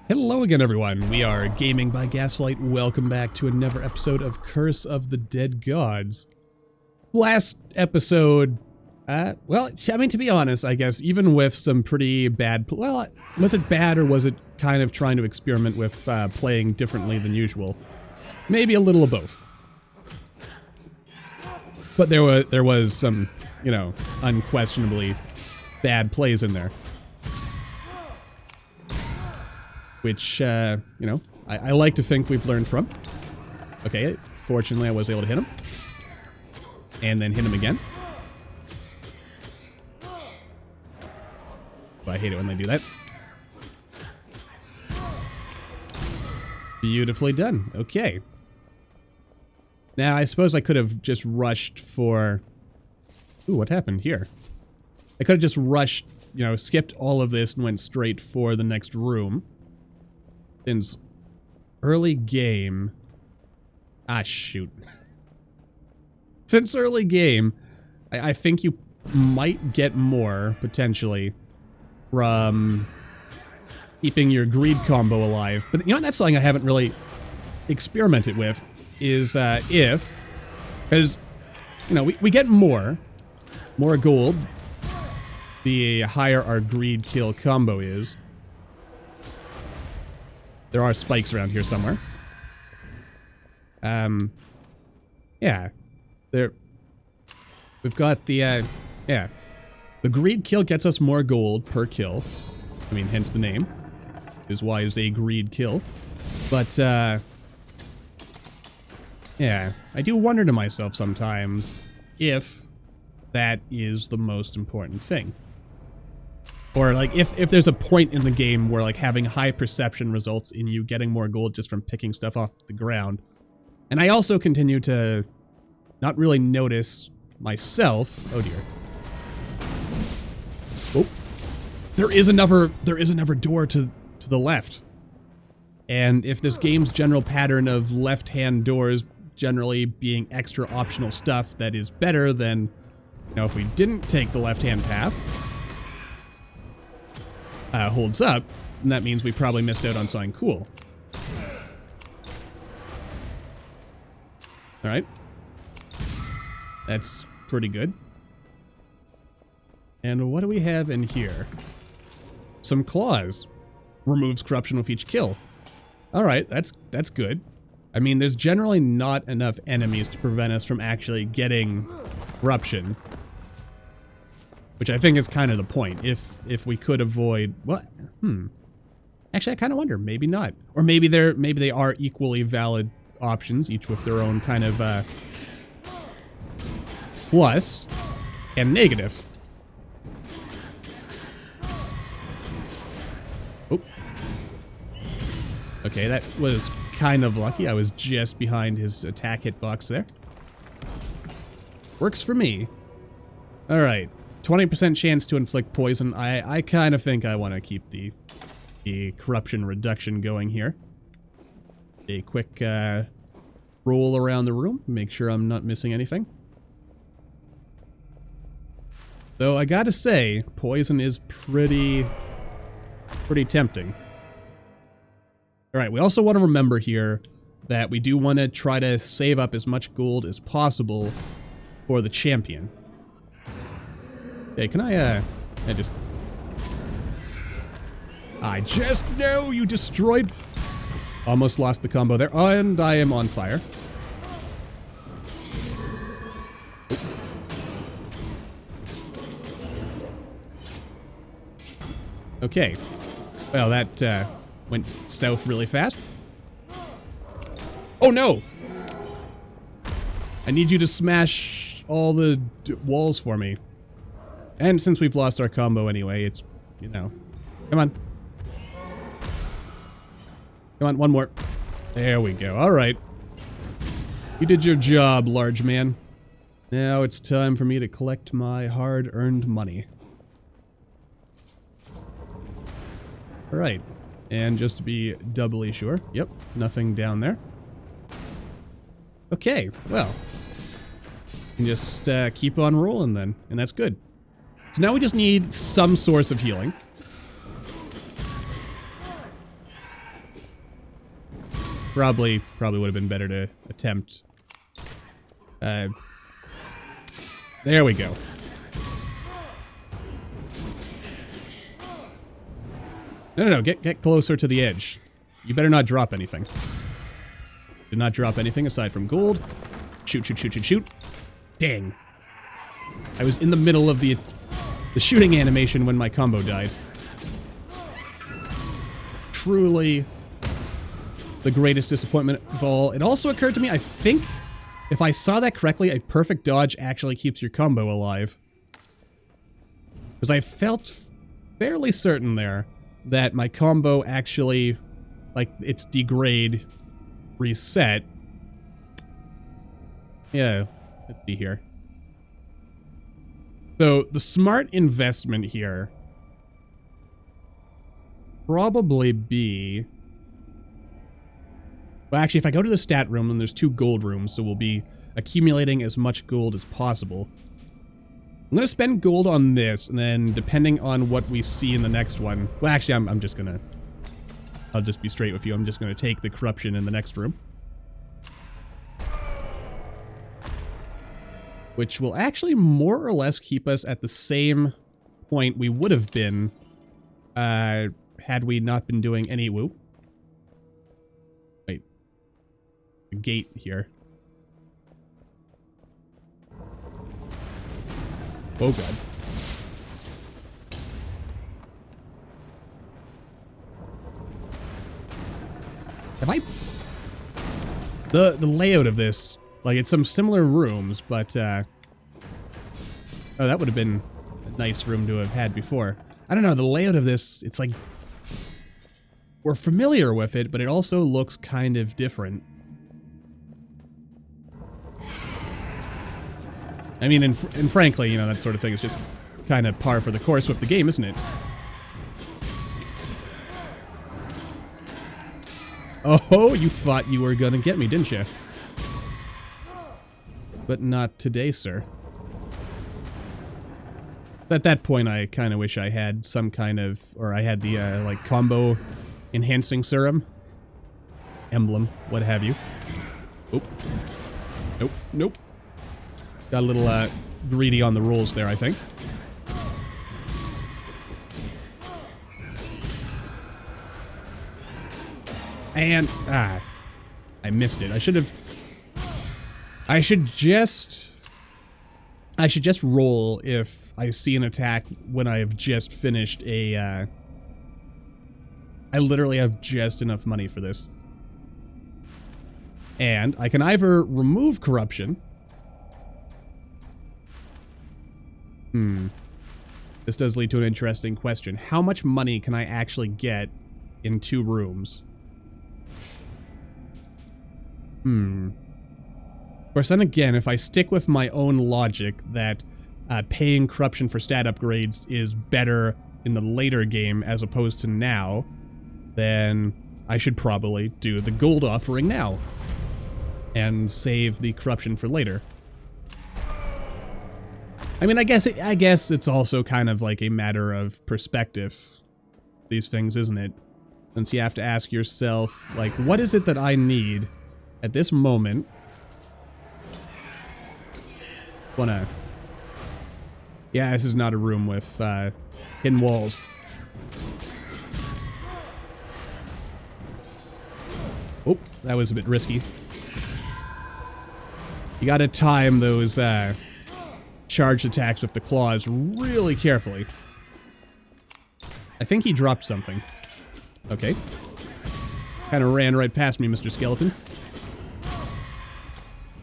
Hello again, everyone. We are Gaming by Gaslight. Welcome back to another episode of Curse of the Dead Gods. Last episode, well, I mean, to be honest, I guess, even with some pretty bad, well, was it bad or was it kind of trying to experiment with playing differently than usual? Maybe a little of both. But there was some, you know, unquestionably bad plays in there. Which, you know, I like to think we've learned from. Okay, fortunately I was able to hit him. And then hit him again. Oh, I hate it when they do that. Beautifully done. Okay. Now, I suppose I could have just rushed for... Ooh, what happened here? I could have just rushed, you know, skipped all of this and went straight for the next room. Since early game... Ah, shoot. Since early game, I think you might get more, potentially, from keeping your greed combo alive. But, you know, that's something I haven't really experimented with, is if... Because, you know, we get more gold, the higher our greed kill combo is. There are spikes around here somewhere. Yeah. We've got the, yeah. The greed kill gets us more gold per kill. I mean, hence the name. Is why it's a greed kill. But, yeah. I do wonder to myself sometimes if that is the most important thing. Or, like, if there's a point in the game where, like, having high perception results in you getting more gold just from picking stuff off the ground. And I also continue to not really notice myself... Oh, dear. Oh. There is another door to the left. And if this game's general pattern of left-hand doors generally being extra optional stuff that is better than, you know, if we didn't take the left-hand path... holds up, and that means we probably missed out on something cool. Alright. That's pretty good. And what do we have in here? Some claws. Removes corruption with each kill. Alright, that's good. I mean, there's generally not enough enemies to prevent us from actually getting corruption. Which I think is kind of the point. If we could avoid... What? Actually, I kind of wonder. Maybe not. Or maybe they are equally valid options, each with their own kind of plus and negative. Oh. Okay, that was kind of lucky. I was just behind his attack hitbox there. Works for me. Alright. 20% chance to inflict poison. I kind of think I want to keep the corruption reduction going here. A quick roll around the room. Make sure I'm not missing anything. Though I gotta say, poison is pretty tempting. Alright, we also want to remember here that we do want to try to save up as much gold as possible for the champion. Hey, can I just know you destroyed... Almost lost the combo there. Oh, and I am on fire. Okay. Well, that went south really fast. Oh, no! I need you to smash all the walls for me. And since we've lost our combo anyway, it's, you know... Come on. Come on, one more. There we go. Alright. You did your job, large man. Now it's time for me to collect my hard-earned money. Alright. And just to be doubly sure. Yep, nothing down there. Okay, well. We can just keep on rolling then, and that's good. So now we just need some source of healing. Probably would have been better to attempt. There we go. No, get closer to the edge. You better not drop anything. Do not drop anything aside from gold. Shoot. Dang. I was in the middle of the shooting animation when my combo died. Truly the greatest disappointment of all. It also occurred to me, I think, if I saw that correctly, a perfect dodge actually keeps your combo alive. Because I felt fairly certain there that my combo actually, like, its degrade reset. Yeah, let's see here. So, the smart investment here probably be... Well, actually, if I go to the stat room, then there's 2 gold rooms, so we'll be accumulating as much gold as possible. I'm going to spend gold on this, and then depending on what we see in the next one... Well, actually, I'm just going to... I'll just be straight with you. I'm just going to take the corruption in the next room. Which will actually more or less keep us at the same point we would have been had we not been doing any... Whoop. Wait. The gate here. Oh god. Have I... The layout of this, like, it's some similar rooms, but, oh, that would have been a nice room to have had before. I don't know, the layout of this, it's like... We're familiar with it, but it also looks kind of different. I mean, and frankly, you know, that sort of thing is just kind of par for the course with the game, isn't it? Oh, you thought you were gonna get me, didn't you? But not today, sir. At that point, I kind of wish I had some kind of... Or I had the, like, combo enhancing serum. Emblem, what have you. Oop. Nope. Got a little greedy on the rolls there, I think. And I missed it. I should just roll if I see an attack when I have just finished a I literally have just enough money for this. And I can either remove corruption. This does lead to an interesting question. How much money can I actually get in 2 rooms? Of course, then again, if I stick with my own logic that paying corruption for stat upgrades is better in the later game as opposed to now, then I should probably do the gold offering now and save the corruption for later. I mean, I guess it's also kind of like a matter of perspective, these things, isn't it? Since you have to ask yourself, like, what is it that I need at this moment? Yeah, this is not a room with hidden walls. Oh, that was a bit risky. You gotta time those charged attacks with the claws really carefully. I think he dropped something. Okay. Kind of ran right past me, Mr. Skeleton.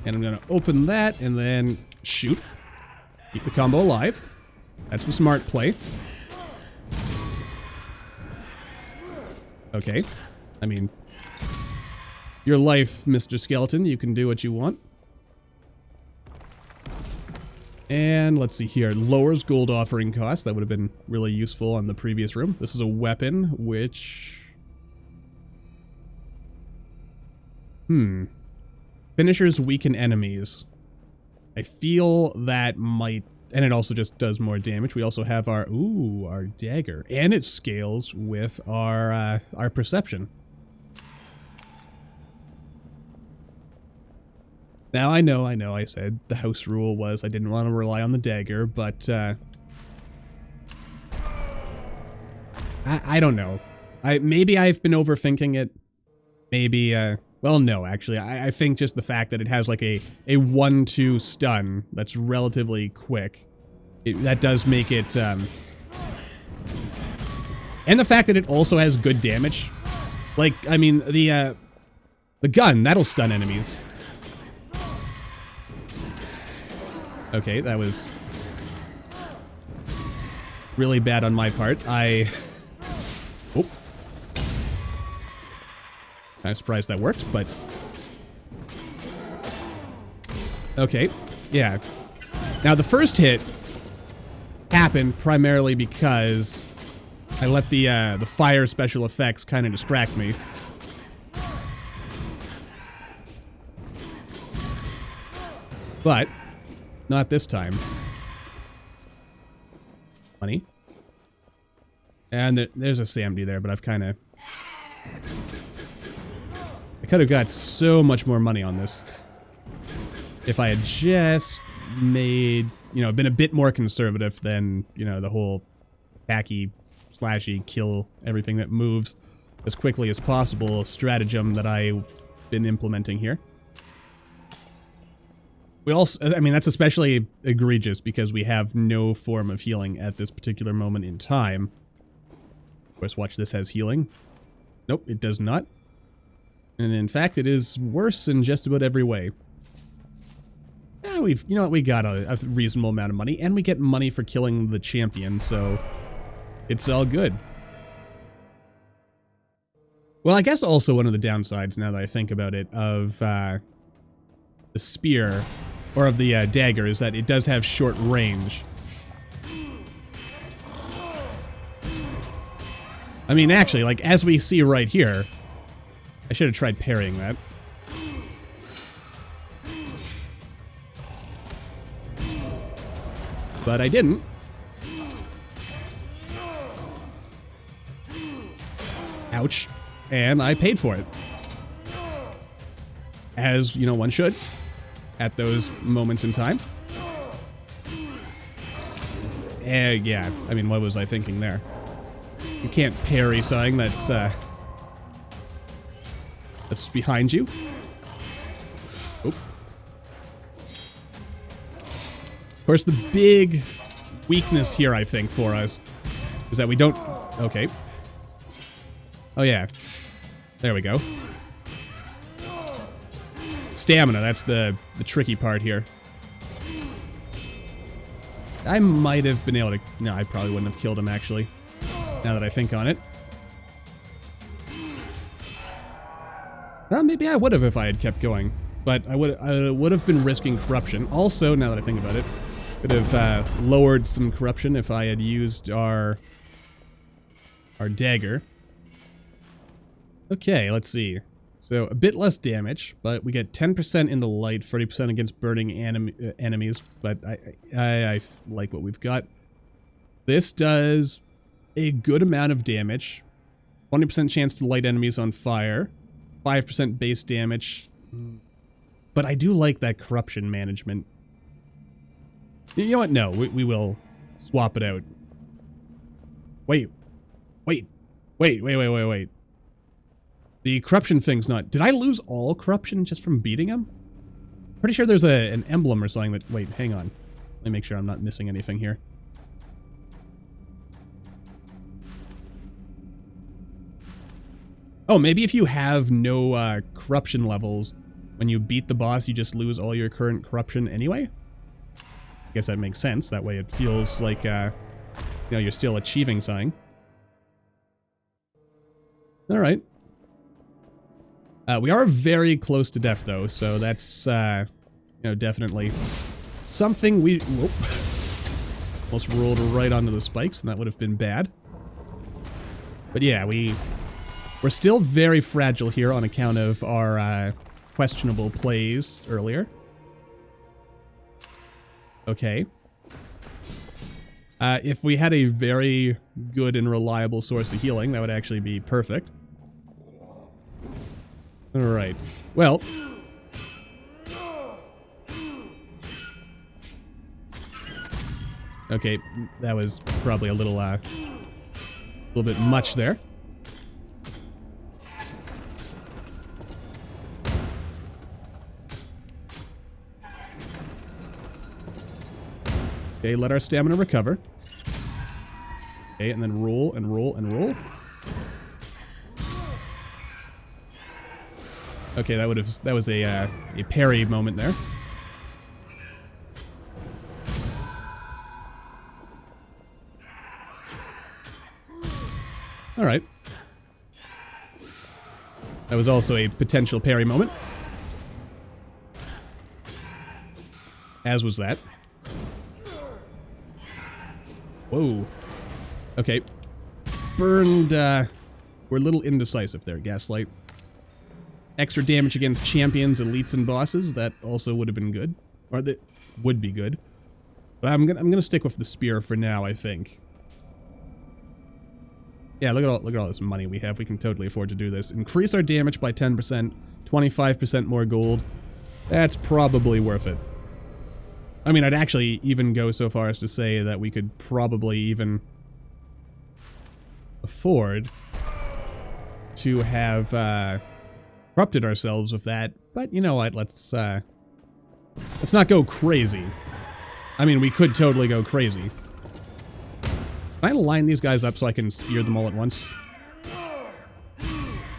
And I'm gonna open that and then shoot. Keep the combo alive. That's the smart play. Okay. I mean, your life, Mr. Skeleton. You can do what you want. And let's see here. Lowers gold offering cost. That would have been really useful on the previous room. This is a weapon, which... Finishers weaken enemies. I feel that might... And it also just does more damage. We also have our... Ooh, our dagger. And it scales with our perception. Now, I know, I said the house rule was I didn't want to rely on the dagger, but, I don't know. Maybe I've been overthinking it. Maybe, well, no, actually. I think just the fact that it has, like, a 1-2 stun that's relatively quick, that does make it, and the fact that it also has good damage. Like, I mean, the gun, that'll stun enemies. Okay, that was really bad on my part. Oh. Kind of surprised that worked, but... Okay, yeah. Now, the first hit happened primarily because I let the fire special effects kind of distract me. But... not this time. Money. And there's a Samdi there, but I've kind of... I could have got so much more money on this. If I had just made, you know, been a bit more conservative than, you know, the whole hacky, slashy, kill everything that moves as quickly as possible stratagem that I've been implementing here. We also, I mean, that's especially egregious because we have no form of healing at this particular moment in time. Of course, watch this has healing. Nope, it does not. And in fact, it is worse in just about every way. Yeah, you know what, we got a reasonable amount of money, and we get money for killing the champion, so it's all good. Well, I guess also one of the downsides, now that I think about it, of the spear, or of the dagger, is that it does have short range. I mean, actually, like, as we see right here, I should have tried parrying that. But I didn't. Ouch. And I paid for it. As, you know, one should. At those moments in time. Yeah, I mean, what was I thinking there? You can't parry something that's behind you. Oop. Of course, the big weakness here, I think, for us is that we don't... Okay. Oh, yeah. There we go. Stamina, that's the tricky part here. I might have been able to... No, I probably wouldn't have killed him, actually. Now that I think on it. Well, maybe I would have if I had kept going. But I would have been risking corruption. Also, now that I think about it, could have lowered some corruption if I had used our dagger. Okay, let's see. So, a bit less damage, but we get 10% in the light, 30% against burning enemies, but I like what we've got. This does a good amount of damage. 20% chance to light enemies on fire. 5% base damage. But I do like that corruption management. You know what? No, we will swap it out. Wait. The corruption thing's not... Did I lose all corruption just from beating him? Pretty sure there's an emblem or something that... Wait, hang on. Let me make sure I'm not missing anything here. Oh, maybe if you have no corruption levels, when you beat the boss, you just lose all your current corruption anyway? I guess that makes sense. That way it feels like, you know, you're still achieving something. Alright. We are very close to death, though, so that's, you know, definitely something we... Whoop. Almost rolled right onto the spikes, and that would have been bad. But yeah, we're still very fragile here on account of our questionable plays earlier. Okay. If we had a very good and reliable source of healing, that would actually be perfect. Alright. Well. Okay, that was probably a little bit much there. Okay, let our stamina recover. Okay, and then roll and roll and roll. Okay, that was a parry moment there. All right. That was also a potential parry moment. As was that. Whoa. Okay. Burned, we're a little indecisive there, Gaslight. Extra damage against champions, elites, and bosses. That also would have been good. Or that would be good. But I'm gonna stick with the spear for now, I think. Yeah, look at all this money we have. We can totally afford to do this. Increase our damage by 10%, 25% more gold. That's probably worth it. I mean, I'd actually even go so far as to say that we could probably even afford to have corrupted ourselves with that. But you know what? Let's not go crazy. I mean, we could totally go crazy. Can I line these guys up so I can spear them all at once?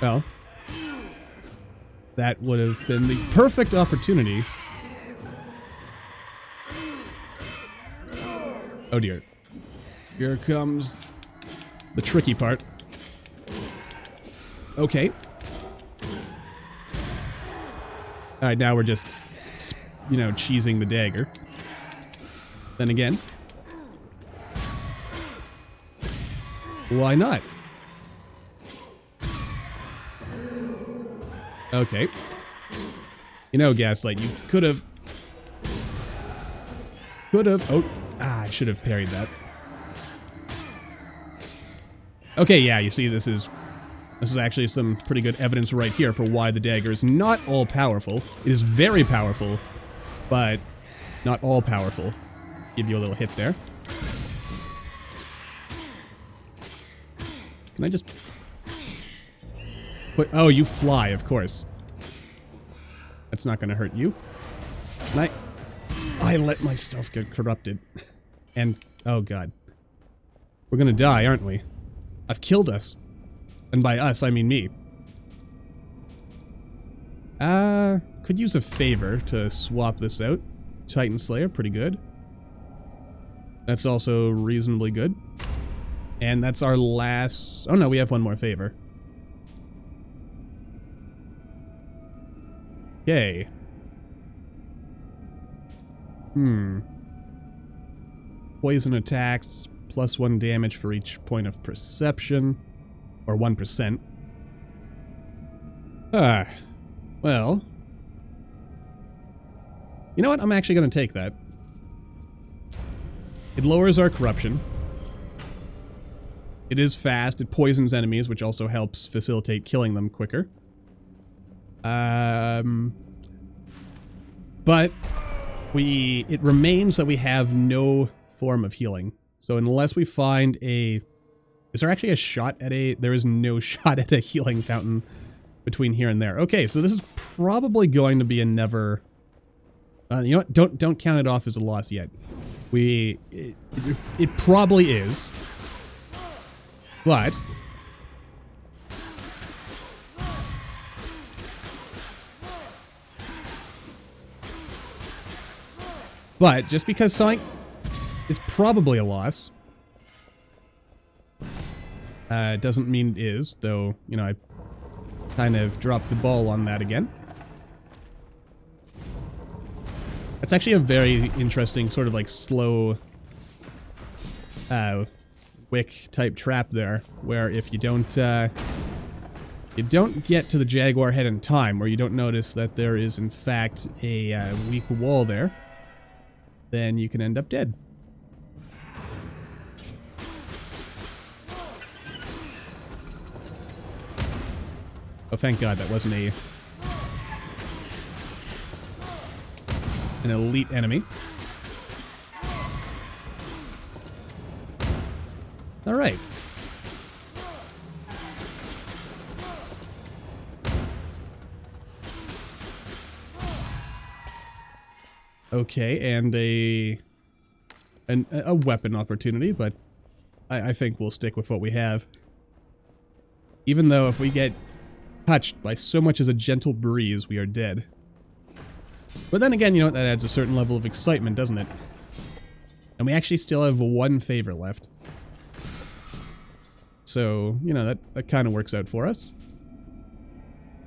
Well, that would have been the perfect opportunity. Oh dear. Here comes the tricky part. Okay. Alright, now we're just, you know, cheesing the dagger. Then again. Why not? Okay. You know, Gaslight, you could have... Oh, I should have parried that. Okay, yeah, you see, this is actually some pretty good evidence right here for why the dagger is not all-powerful. It is very powerful, but not all-powerful. Let's give you a little hit there. Can I just... put... Oh, you fly, of course. That's not gonna hurt you. Can I let myself get corrupted. And... oh god. We're gonna die, aren't we? I've killed us. And by us, I mean me. Could use a favor to swap this out. Titan Slayer, pretty good. That's also reasonably good. And that's our last... oh no, we have one more favor. Okay. Poison attacks, +1 damage for each point of perception. Or 1%. Well. You know what? I'm actually going to take that. It lowers our corruption. It is fast. It poisons enemies, which also helps facilitate killing them quicker. But it remains that we have no form of healing. So unless we find a... is there actually a shot at a... there is no shot at a healing fountain between here and there. Okay, so this is probably going to be a never... you know what? Don't count it off as a loss yet. It probably is. But... just because something is probably a loss... doesn't mean it is, though, you know, I kind of dropped the ball on that again. That's actually a very interesting sort of like slow wick type trap there, where if you don't get to the jaguar head in time, or you don't notice that there is in fact a weak wall there, then you can end up dead. Oh, thank God that wasn't an elite enemy. All right. Okay, and a weapon opportunity, but I think we'll stick with what we have. Even though if we get touched by so much as a gentle breeze, we are dead. But then again, you know, that adds a certain level of excitement, doesn't it? And we actually still have one favor left. So, you know, that kind of works out for us.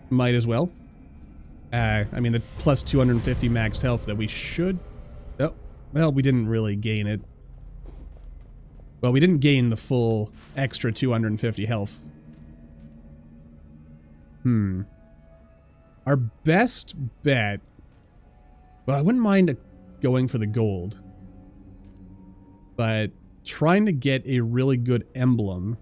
Might as well. I mean, the plus 250 max health that we should... Oh, well, we didn't really gain it. Well, we didn't gain the full extra 250 health. Our best bet... Well, I wouldn't mind going for the gold. But trying to get a really good emblem...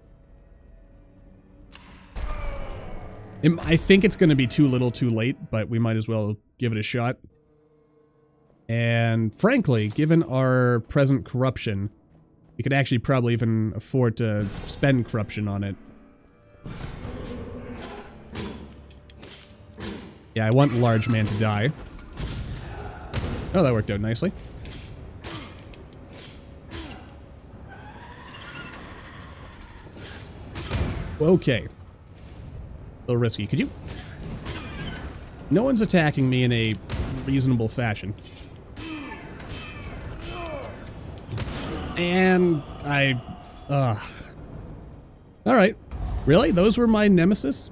I think it's going to be too little too late, but we might as well give it a shot. And frankly, given our present corruption, we could actually probably even afford to spend corruption on it. Yeah, I want large man to die. Oh, that worked out nicely. Okay. A little risky. Could you? No one's attacking me in a reasonable fashion. And Alright. Really? Those were my nemesis?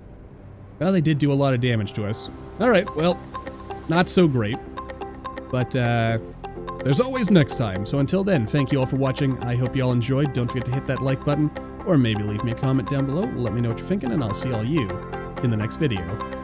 Well, they did do a lot of damage to us. Alright, well, not so great. But, there's always next time. So until then, thank you all for watching. I hope you all enjoyed. Don't forget to hit that like button, or maybe leave me a comment down below. Let me know what you're thinking, and I'll see all you in the next video.